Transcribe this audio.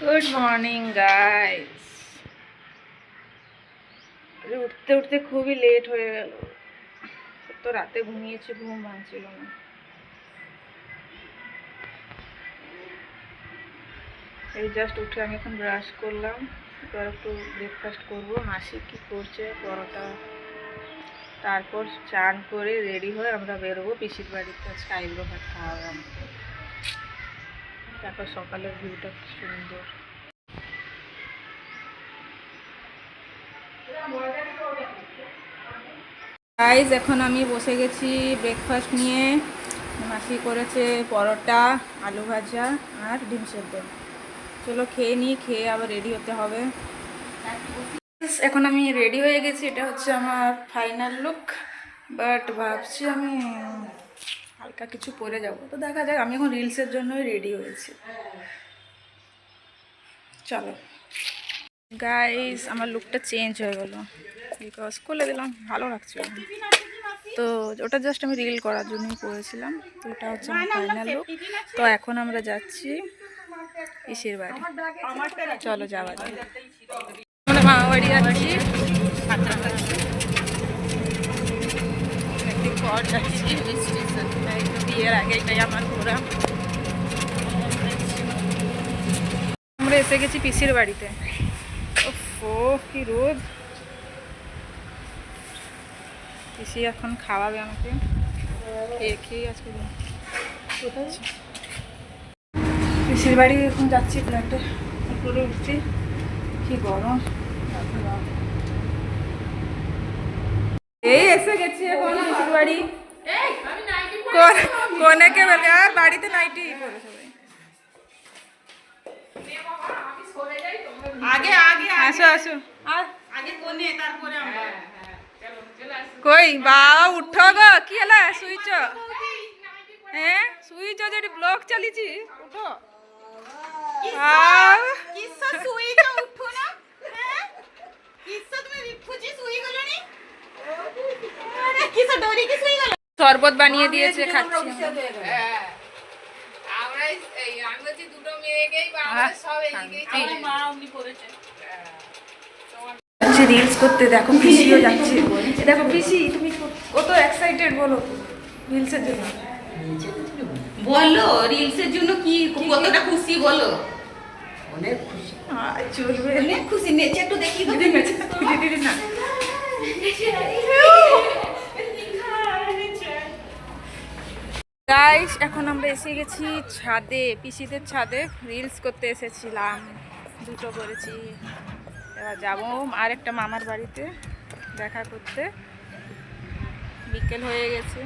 Good morning guys. উঠতে উঠতে খুবই লেট হয়ে গেল, তো রাতে ঘুমিয়েছি, ঘুম ভাঙছিল না। এই জাস্ট উঠে আমি এখন ব্রাশ করলাম, এবার একটু ব্রেকফাস্ট করবো। মাসি কি করছে, পরোটা। তারপর চান করে রেডি হয়ে আমরা বেরোবো পিসির বাড়িতে। আজকে আইব্রো ভাত খাওয়াবো আমাকে। তারপর সকালের ভিউটা কি সুন্দর। গাইজ এখন আমি বসে গেছি ব্রেকফাস্ট নিয়ে। মাসি করেছে পরোটা, আলু ভাজা আর ডিম সেদ্ধ। চলো খেয়ে নিই, খেয়ে আবার রেডি হতে হবে। এখন আমি রেডি হয়ে গেছি, এটা হচ্ছে আমার ফাইনাল লুক। বাট ভাবছি আমি হালকা কিছু পরে যাব, তো দেখা যাক। আমি এখন রিলসের জন্যই রেডি হয়েছি। চলো গাইস, আমার লুকটা চেঞ্জ হয়ে গেল বিকজ খুলে দিলাম, ভালো লাগছে। তো ওটা জাস্ট আমি রিল করার জন্যই পরেছিলাম। তো এটা হচ্ছে আমার ফাইনাল লুক। তো এখন আমরা যাচ্ছি পিসির বাড়ি। চলো যাওয়া যাক। আমরা মামা বাড়ি যাচ্ছি, বিয়ের আগে এটাই আমার ঘোরা। আমরা এসে গেছি পিসির বাড়িতে। ও কি রোদ! পিসি এখন খাওয়াবে আমাকে, খেয়ে আজকে পিসির বাড়ি এখন যাচ্ছি। ফ্ল্যাটে উপরে উঠছি, কি গরম। এই এসে গেছি এখন পিসির বাড়ি। কোনেকে বলে আর বাড়িতে নাইটি পরে সবাই। আগে আগে আসো আসো, আগে কোনে তারপরে আমরা। কই বাবা উঠো গো, কি হলা শুইছ? হ্যাঁ শুইছ, যেটি ব্লগ চালিছি। উঠো কিসা শুইছ, উঠো না। হ্যাঁ কিসা তুমি রিফুজি শুই গলনি? আরে কিসা ডরি কি শুই গল? শরবত বানিয়ে দিয়েছে, খাচ্ছি। হ্যাঁ আমরা এই আমি বলছি দুটো মেয়েকেই বাবা সব এইদিকেই আমার মা উনি করেছে। রিলস করতে দেখো পিসিও যাচ্ছে। দেখো পিসি, তুমি কত এক্সাইটেড বলো রিলসের জন্য। বলো রিলসের জন্য কি কতটা খুশি বলো? অনেক খুশি। চলবে, অনেক খুশি। নেচে একটু দেখি তো। দিদি নেচে, দিদি না। গাইস এখন আমরা এসে গেছি ছাদে, পিসিদের ছাদে। রিলস করতে এসেছিলাম, দুটো করেছি। এবার যাবো আর একটা মামার বাড়িতে দেখা করতে। বিকেল হয়ে গেছে।